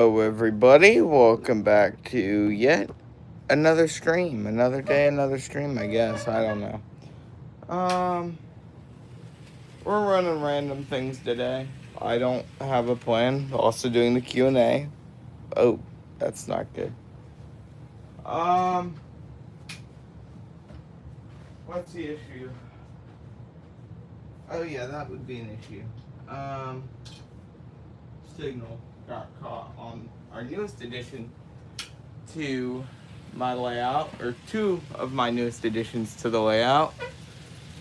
Hello, everybody. Welcome back to yet another stream. Another day, another stream, I guess. I don't know. Um, we're running random things today. I don't have a plan. Also doing the Q&A. Oh, that's not good. Um, what's the issue? Oh, yeah, that would be an issue. Um, Signal got caught on our newest addition to my layout, or two of my newest additions to the layout.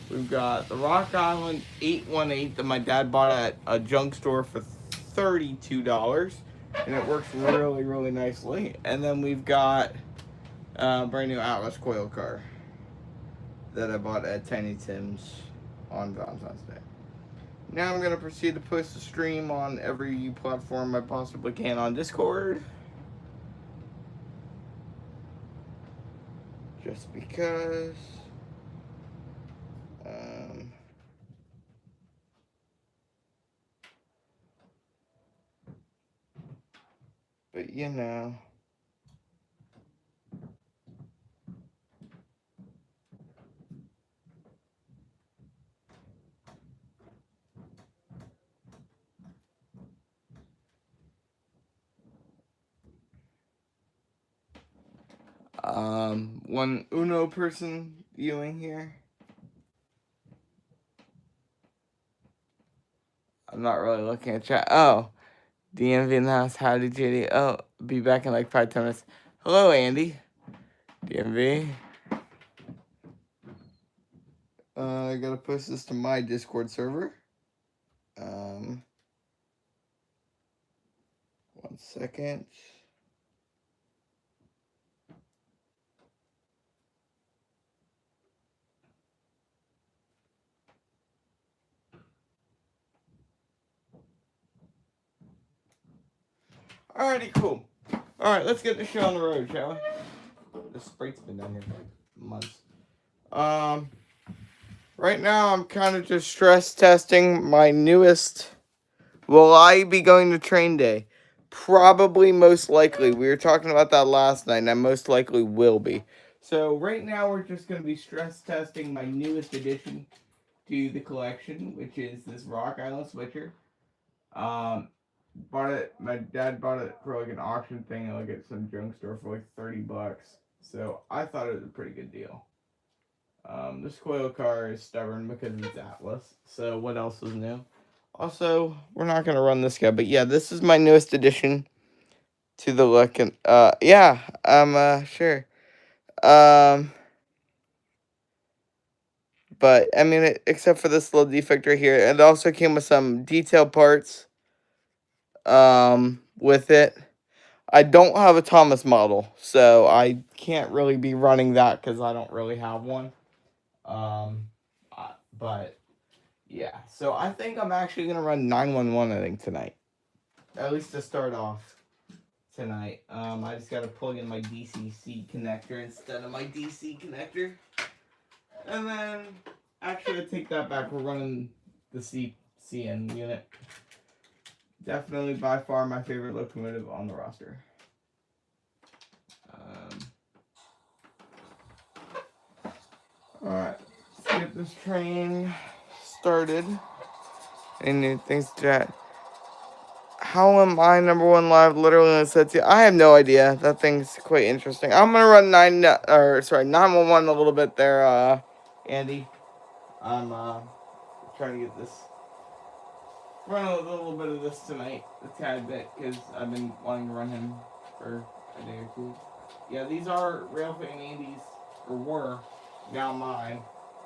We've got the Rock Island 818 that my dad bought at a junk store for $32, and it works really, really nicely. And then we've got a brand new Atlas coil car that I bought at Tiny Tim's on Valentine's Day. Now I'm going to proceed to post the stream on every platform I possibly can on Discord. Just because. But you know. One Uno person viewing here. I'm not really looking at chat. Oh, DMV in the house. Howdy, JD. Oh, be back in like 5-10 minutes. Hello, Andy. DMV. I gotta post this to my Discord server. 1 second. Alrighty, cool. Alright, let's get the show on the road, shall we? The Sprite's been down here for like months. Right now I'm kind of just stress testing my newest. Will I be going to train day? Probably, most likely. We were talking about that last night, and I most likely will be. So right now we're just going to be stress testing my newest addition to the collection, which is this Rock Island switcher. Bought it. My dad bought it for like an auction thing, like at some junk store for like $30. So I thought it was a pretty good deal. This coil car is stubborn because it's Atlas. So what else is new? Also, we're not gonna run this guy, but yeah, this is my newest addition to the look, and yeah, sure. But I mean, except for this little defect right here, it also came with some detail parts. With it, I don't have a Thomas model, so I can't really be running that because I don't really have one. But yeah, so I think I'm actually gonna run 911. I think tonight, at least to start off tonight. I just gotta plug in my DCC connector instead of my DC connector, and then actually I take that back. We're running the CN unit. Definitely by far my favorite locomotive on the roster. Alright, let's get this train started. Any new things to chat? How am I number one live? Literally on Setsia. I have no idea. That thing's quite interesting. I'm gonna run 911 a little bit there, Andy. I'm trying to get this. Run a little bit of this tonight, a tad bit, because I've been wanting to run him for a day or two. Yeah, these are Railfan Andy's, or were, now mine,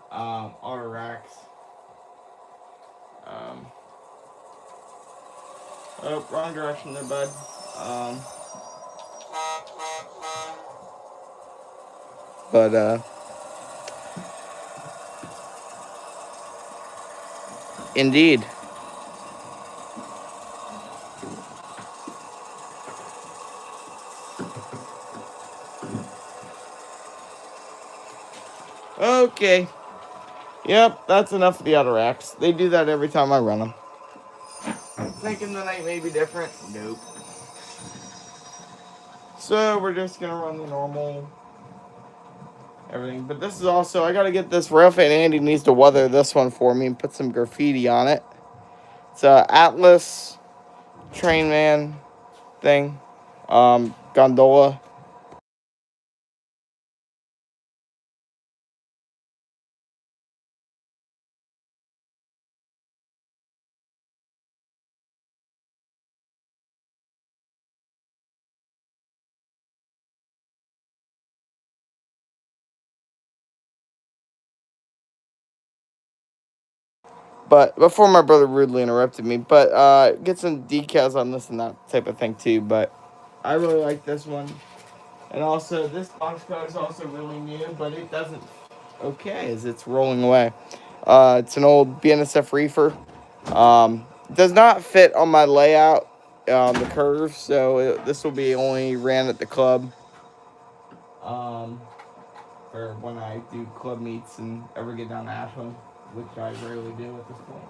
auto racks. Oh, wrong direction there, bud. Indeed. Okay. Yep, that's enough of the auto racks. They do that every time I run them. Thinking the night may be different? Nope. So we're just gonna run the normal everything. But this is also, I gotta get this. Ralph and Andy needs to weather this one for me and put some graffiti on it. It's a Atlas Train Man thing, gondola. But before my brother rudely interrupted me, but get some decals on this and that type of thing too. But I really like this one. And also, this boxcar is also really new, but it doesn't. Okay, as it's rolling away. It's an old BNSF reefer. Does not fit on my layout, the curve, so this will be only ran at the club. For when I do club meets and ever get down to Ashland, which I rarely do at this point.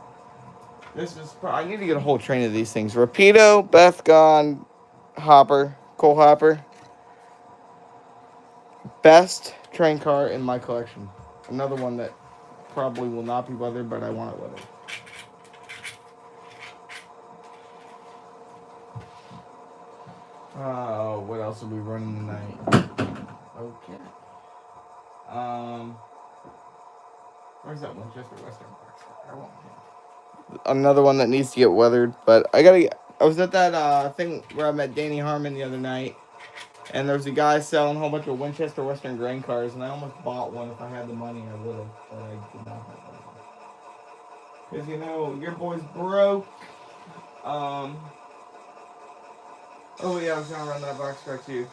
This is I need to get a whole train of these things. Rapido, Bethgon, Hopper, Cole Hopper. Best train car in my collection. Another one that probably will not be weathered, but I want it weathered. What else are we running tonight? Okay. Where's that Winchester Western Park? I want him. Another one that needs to get weathered, but I was at that thing where I met Danny Harmon the other night, and there was a guy selling a whole bunch of Winchester Western grain cars, and I almost bought one. If I had the money, I would have, but I did not have the money. Because, you know, your boy's broke. Oh, yeah, I was going to run that boxcar, too.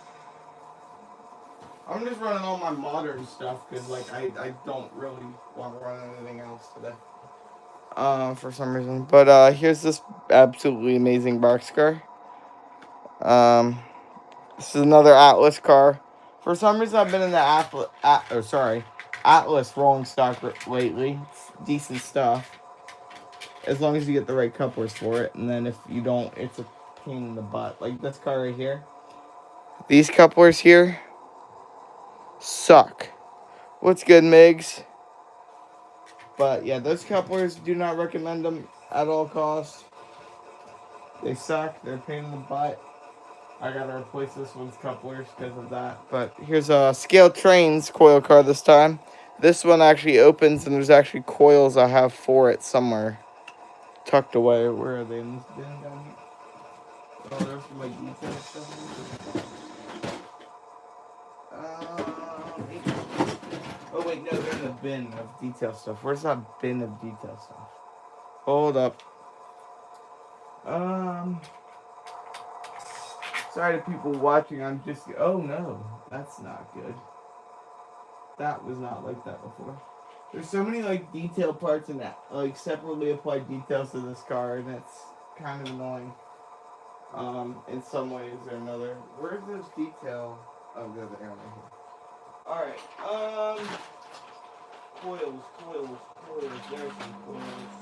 I'm just running all my modern stuff, because, like, I don't really want to run anything else today. For some reason. But, here's this absolutely amazing boxcar. This is another Atlas car. For some reason, I've been in the Atlas rolling stock lately. It's decent stuff. As long as you get the right couplers for it. And then if you don't, it's a pain in the butt. Like this car right here. These couplers here suck. What's good, Migs? But yeah, those couplers, do not recommend them at all costs. They suck. They're a pain in the butt. I gotta replace this one's couplers because of that. But here's a Scale Trains coil car this time. This one actually opens and there's actually coils I have for it somewhere. Tucked away. Where are they? In this bin down here? Oh, there's some like detail stuff. Oh wait, no, they're in the bin of detail stuff. Where's that bin of detail stuff? Hold up. Sorry to people watching. I'm just. Oh no, that's not good. That was not like that before. There's so many like detail parts and like separately applied details to this car, and it's kind of annoying. In some ways or another. Where's this detail? Oh, the other area here. All right. Coils. There's some coils.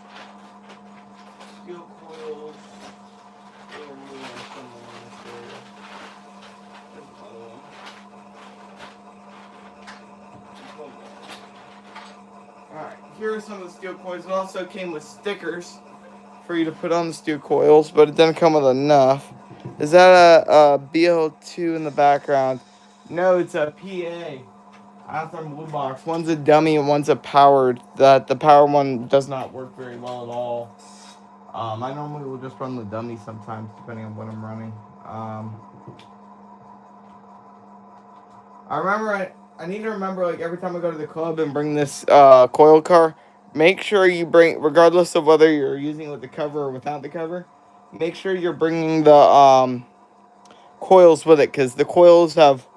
Steel coils. Alright, here are some of the steel coils. It also came with stickers for you to put on the steel coils, but it didn't come with enough. Is that a BL2 in the background? No, it's a PA. Atherm Blue Box. One's a dummy and one's a powered. The power one does not work very well at all. I normally will just run the dummy sometimes, depending on what I'm running. I need to remember, like, every time I go to the club and bring this coil car, make sure you bring, regardless of whether you're using it with the cover or without the cover, make sure you're bringing the coils with it, because the coils have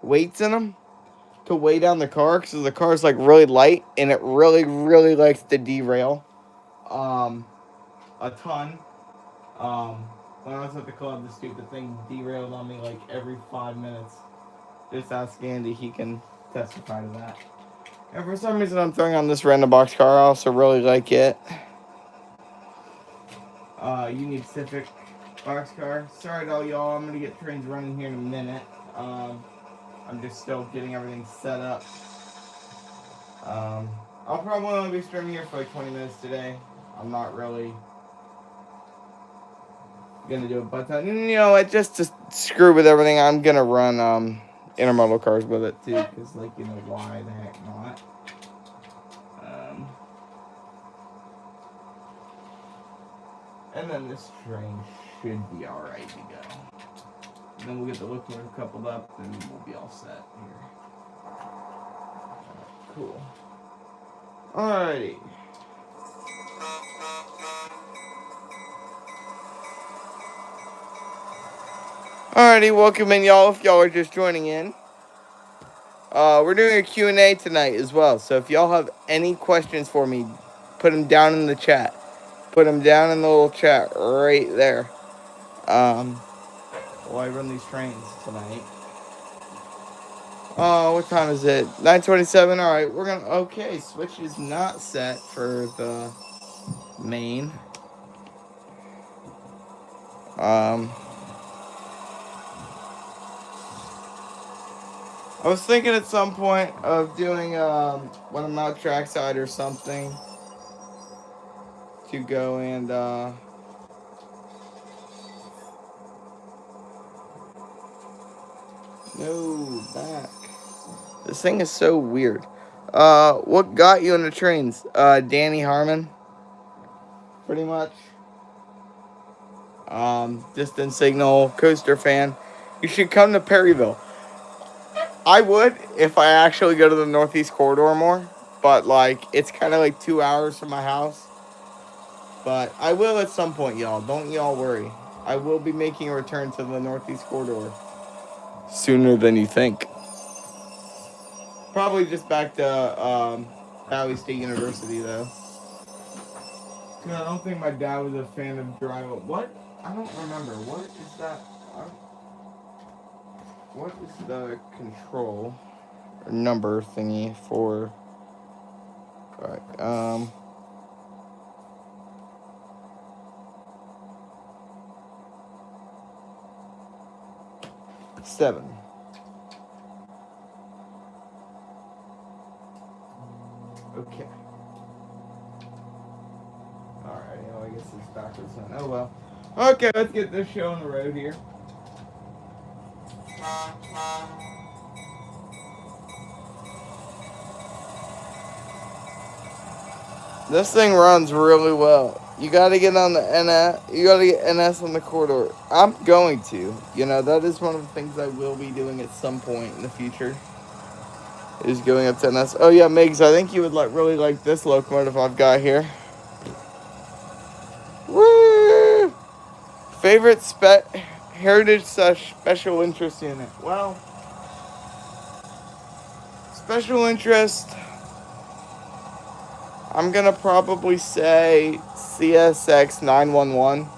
weights in them to weigh down the car, because the car is, like, really light, and it really, really likes to derail a ton. When I was at the club, the stupid thing derailed on me, like, every 5 minutes. Just ask Andy, he can testify to that. And for some reason, I'm throwing on this random box car. I also really like it. Union Pacific box car. Sorry to all y'all, I'm gonna get trains running here in a minute. I'm just still getting everything set up. I'll probably only be streaming here for like 20 minutes today. I'm not really gonna do a butt ton. You know what? Just to screw with everything, I'm gonna run intermodal cars with it too, because like, you know, why the heck not? And then this train should be alright to go. And then we'll get the locomotive coupled up, and we'll be all set here. Cool. Alrighty. Alrighty, welcome in, y'all. If y'all are just joining in, we're doing a Q&A tonight as well. So if y'all have any questions for me, put them down in the chat. Put them down in the little chat right there. While I run these trains tonight. What time is it? 9:27. All right, we're gonna. Okay, switch is not set for the main. I was thinking at some point of doing when I'm out trackside or something to go and no, back. This thing is so weird. What got you into trains? Danny Harmon. Pretty much. Distant signal, coaster fan. You should come to Perryville. I would if I actually go to the Northeast Corridor more. But, like, it's kind of like 2 hours from my house. But I will at some point, y'all. Don't y'all worry. I will be making a return to the Northeast Corridor sooner than you think. Probably just back to Valley State University, though. I don't think my dad was a fan of driving. What? I don't remember. What is that? What is the control or number thingy for? Alright, 7. Okay. Alright, well, I guess it's backwards then. Oh well. Okay, let's get this show on the road here. This thing runs really well. You gotta get on the NS. You gotta get NS on the corridor. I'm going to. You know, that is one of the things I will be doing at some point in the future. Is going up to NS. Oh yeah, Migs, I think you would really like this locomotive I've got here. Woo! Favorite heritage special interest unit. Well, special interest, I'm gonna probably say CSX 911.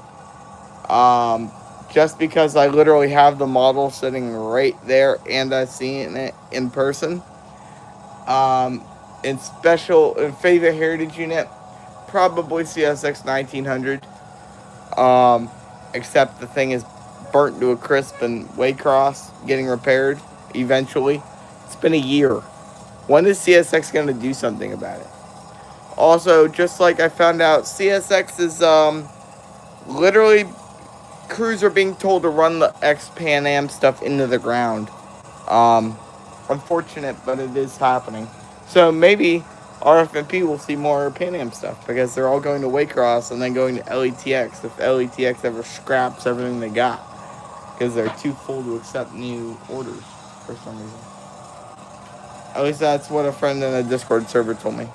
Just because I literally have the model sitting right there and I've seen it in person. In favorite heritage unit, probably CSX 1900. Except the thing is burnt to a crisp and Waycross getting repaired eventually. It's been a year. When is CSX going to do something about it? Also, just like I found out, CSX is literally crews are being told to run the ex-Pan Am stuff into the ground. Unfortunate, but it is happening. So maybe RFMP will see more Pan Am stuff because they're all going to Waycross and then going to LETX if LETX ever scraps everything they got because they're too full to accept new orders for some reason. At least that's what a friend in a Discord server told me.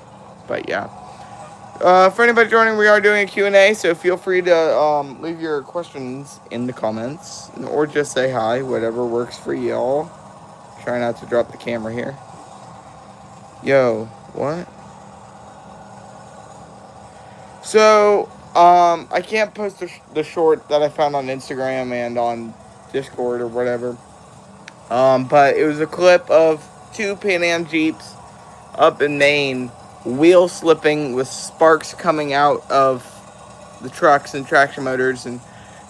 But yeah. For anybody joining, we are doing a Q&A, so feel free to leave your questions in the comments or just say hi, whatever works for y'all. Try not to drop the camera here. Yo, what? So, I can't post the short that I found on Instagram and on Discord or whatever. But it was a clip of 2 Pan Am Jeeps up in Maine, wheel slipping with sparks coming out of the trucks and traction motors, and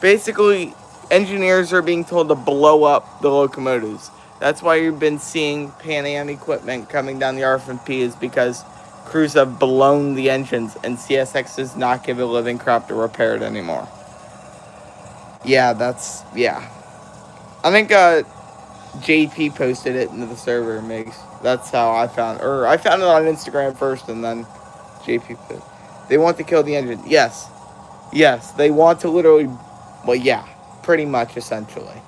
basically engineers are being told to blow up the locomotives. That's why you've been seeing Pan Am equipment coming down the RFP, is because crews have blown the engines and CSX does not give a living crap to repair it anymore. Yeah, I think JP posted it into the server, Migs. That's how I found it. Or I found it on Instagram first and then JP posted. They want to kill the engine. Yes. Yes, they want to literally, well, yeah, pretty much, essentially.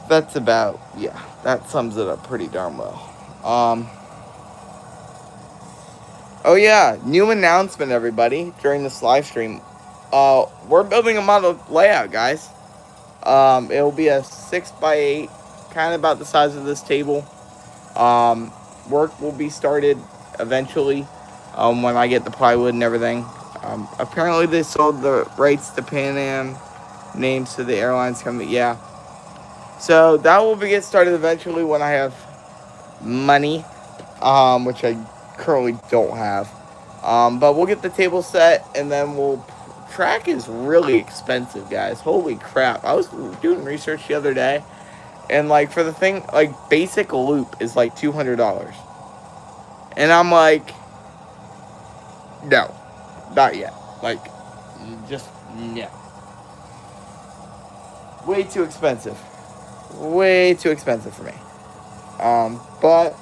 That's about, yeah, that sums it up pretty darn well. Oh yeah, new announcement, everybody, during this live stream. We're building a model layout, guys. It'll be a 6x8, kind of about the size of this table. Work will be started eventually, when I get the plywood and everything. Apparently they sold the rights to Pan Am names to the airlines coming, yeah. So that will get started eventually when I have money, which I currently don't have. But we'll get the table set and then track is really expensive, guys. Holy crap. I was doing research the other day and like for the thing, like basic loop is like $200. And I'm like, no, not yet. Like, just, no. Way too expensive. Way too expensive for me. But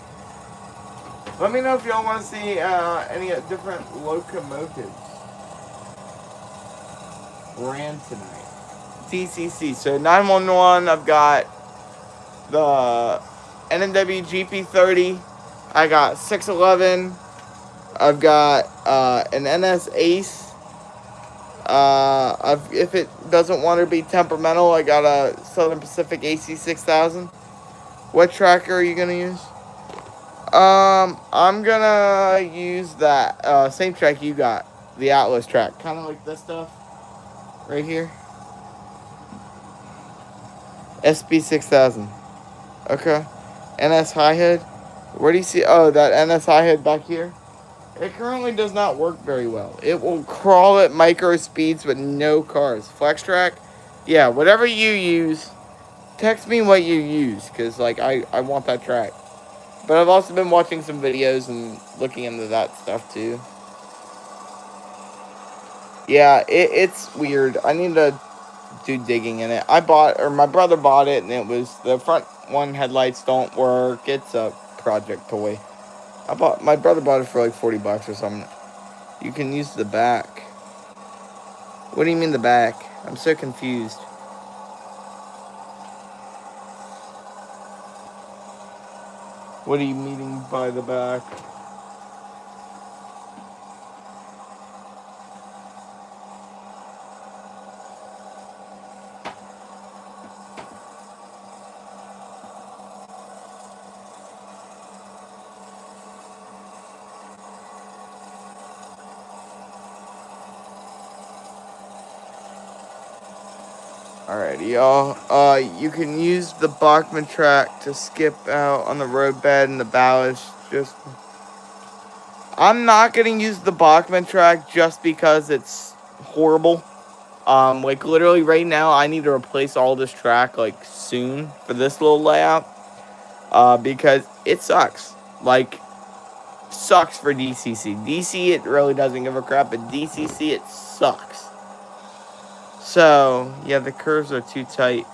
let me know if y'all want to see any different locomotives ran tonight. DCC. So 911, I've got the NNW GP30. I got 611. I've got an NS Ace. If it doesn't want to be temperamental, I got a Southern Pacific AC6000. What tracker are you gonna use? I'm gonna use that same track you got, the Atlas track, kind of like this stuff right here. SB6000. Okay. NS high head. Where do you see? Oh, that NS high head back here. It currently does not work very well. It will crawl at micro speeds but no cars. Flex track, yeah, whatever you use, text me what you use, because like I want that track. But I've also been watching some videos and looking into that stuff too. Yeah, it's weird. I need to do digging in it. My brother bought it, and it was, the front one headlights don't work. It's a project toy. My brother bought it for like $40 or something. You can use the back. What do you mean the back? I'm so confused. What are you meaning by the back? Alrighty, y'all. You can use the Bachmann track to skip out on the roadbed and the ballast. I'm not gonna use the Bachmann track just because it's horrible. Like literally right now, I need to replace all this track like soon for this little layout. Because it sucks. Like, sucks for DCC. DC, it really doesn't give a crap, but DCC, it sucks. So, yeah, the curves are too tight.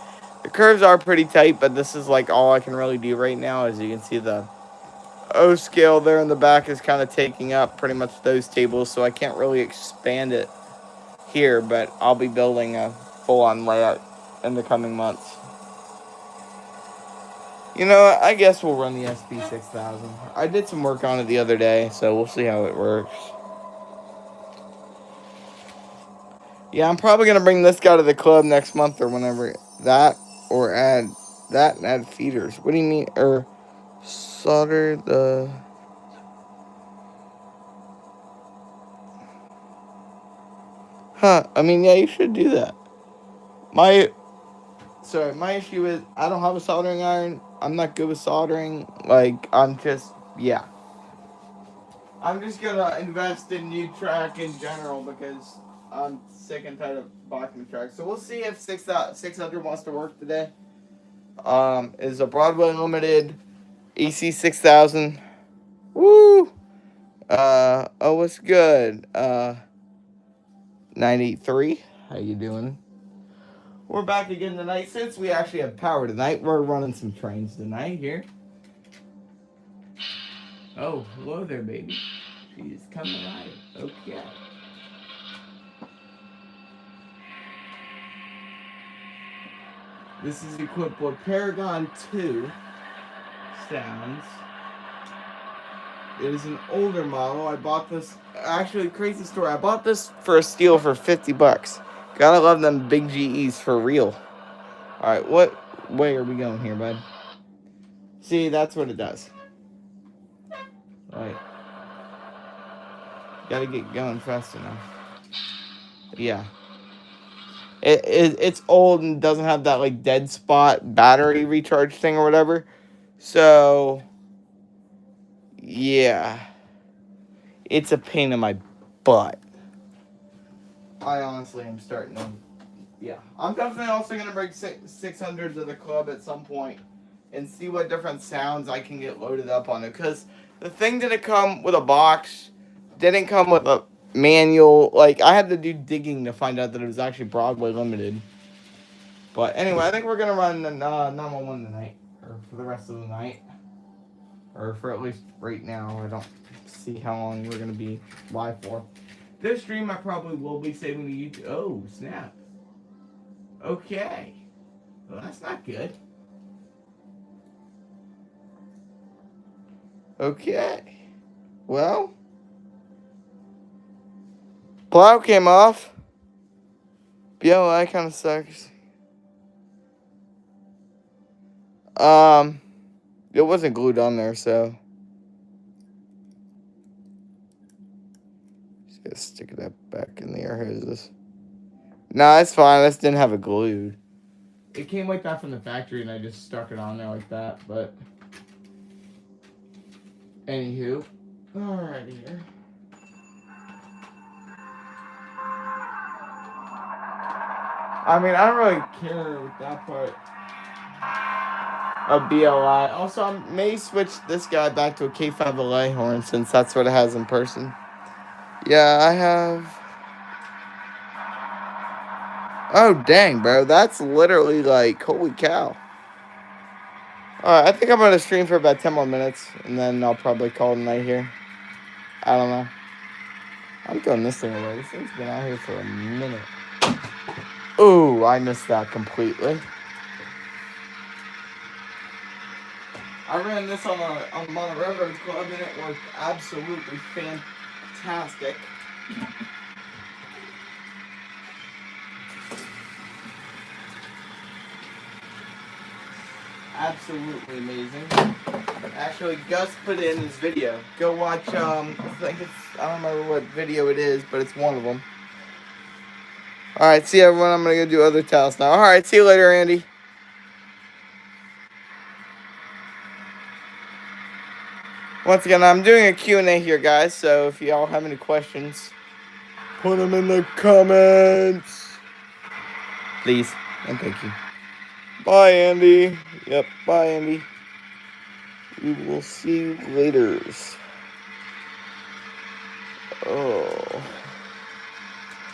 The curves are pretty tight, but this is like all I can really do right now. As you can see, the O scale there in the back is kind of taking up pretty much those tables, so I can't really expand it here, but I'll be building a full-on layout in the coming months. You know, I guess we'll run the SB6000. I did some work on it the other day, so we'll see how it works. Yeah, I'm probably going to bring this guy to the club next month or whenever. That, or add that and add feeders. What do you mean? Or solder the... Huh, I mean, yeah, you should do that. My issue is I don't have a soldering iron. I'm not good with soldering. Like, I'm just going to invest in new track in general because I'm sick and tired of blocking the track. So we'll see if 600 wants to work today. Is a Broadway Limited EC 6000. Woo! Oh, what's good? 983. How you doing? We're back again tonight. Since we actually have power tonight, we're running some trains tonight here. Oh, hello there, baby. She's coming alive. Okay. This is equipped with Paragon 2 sounds. It is an older model. I bought this, actually, crazy story. I bought this for a steal for $50. Gotta love them big GEs for real. Alright, what way are we going here, bud? See, that's what it does. Right. Gotta get going fast enough. Yeah. It's old and doesn't have that, like, dead spot battery recharge thing or whatever. So, yeah. It's a pain in my butt. I honestly am starting to... Yeah. I'm definitely also going to bring 600 to the club at some point and see what different sounds I can get loaded up on it. Because the thing didn't come with a box, didn't come with a manual. Like, I had to do digging to find out that it was actually Broadway Limited. But anyway, I think we're going to run 911 tonight. Or for the rest of the night. Or for at least right now. I don't see how long we're going to be live for. This stream I probably will be saving to YouTube. Oh, snap. Okay. Well, that's not good. Okay. Well. Plow came off. Yeah, well, that kind of sucks. It wasn't glued on there, so. Just gotta stick that back in the air hoses. Nah, it's fine. I just didn't have it glued. It came like that from the factory, and I just stuck it on there like that, but... Anywho. Alrighty here. I mean, I don't really care with that part of BLI. Also, I may switch this guy back to a K5LA horn since that's what it has in person. Yeah, I have... Oh, dang, bro. That's literally like, holy cow. Alright, I think I'm going to stream for about 10 more minutes, and then I'll probably call it a night here. I don't know. I'm throwing this thing away. This thing's been out here for a minute. Ooh, I missed that completely. I ran this on the Railroad Club, and it was absolutely fantastic. Absolutely amazing. Actually, Gus put it in his video. Go watch, I don't remember what video it is, but it's one of them. Alright, see everyone. I'm going to go do other tasks now. Alright, see you later, Andy. Once again, I'm doing a Q&A here, guys, so if y'all have any questions, put them in the comments. Please, and thank you. Bye, Andy. Yep, bye, Andy. We will see you later. Oh.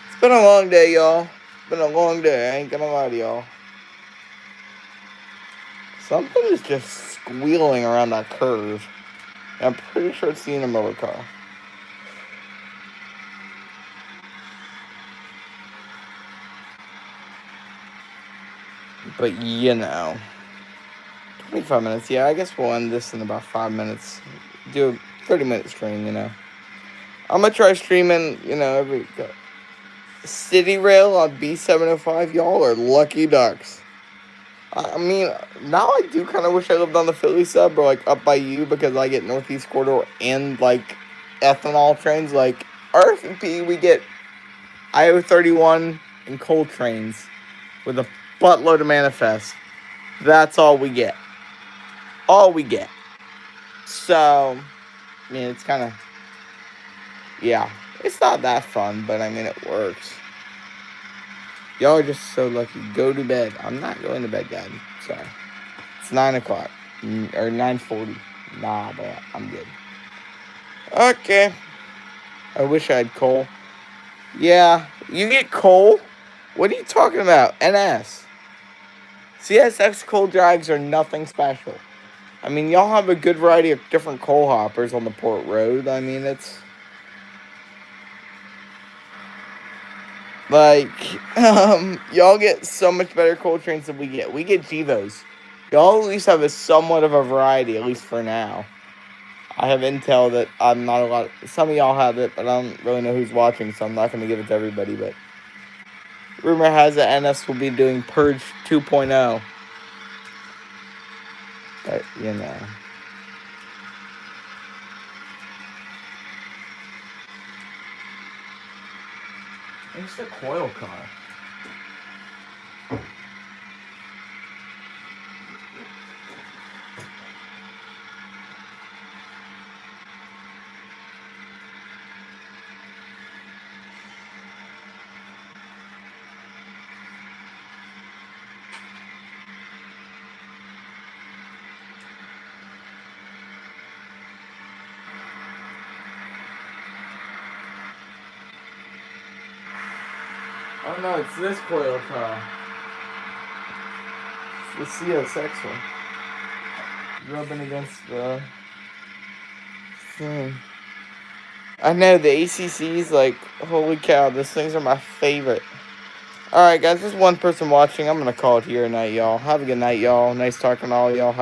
It's been a long day, y'all. It's been a long day. I ain't gonna lie to y'all. Something is just squealing around that curve. I'm pretty sure it's the intermotor car. But, you know. 25 minutes. Yeah, I guess we'll end this in about 5 minutes. Do a 30-minute stream, you know. I'm going to try streaming, you know, every... City Rail on B705. Y'all are lucky ducks. I mean, now I do kind of wish I lived on the Philly sub or, like, up by you because I get Northeast Corridor and, like, ethanol trains. Like, RFP, we get IO31 and coal trains with a buttload of manifest. That's all we get. All we get. So, I mean, it's kind of, yeah, it's not that fun, but I mean, it works. Y'all are just so lucky. Go to bed. I'm not going to bed, Dad. Sorry. It's 9 o'clock. Or 9:40. Nah, but I'm good. Okay. I wish I had coal. Yeah. You get coal? What are you talking about? NS. CSX coal drags are nothing special. I mean, y'all have a good variety of different coal hoppers on the port road. I mean, it's... Like, y'all get so much better coal trains than we get. We get GEVOs. Y'all at least have a somewhat of a variety, at least for now. I have intel that I'm not allowed... Some of y'all have it, but I don't really know who's watching, so I'm not going to give it to everybody, but... Rumor has it NS will be doing Purge 2.0. But, you know... It's the coil car. Oh no, it's this coil car. It's the CSX one. Rubbing against the thing. I know, the ACC's like, holy cow, these things are my favorite. Alright guys, there's one person watching. I'm gonna call it here tonight, y'all. Have a good night, y'all. Nice talking to all y'all.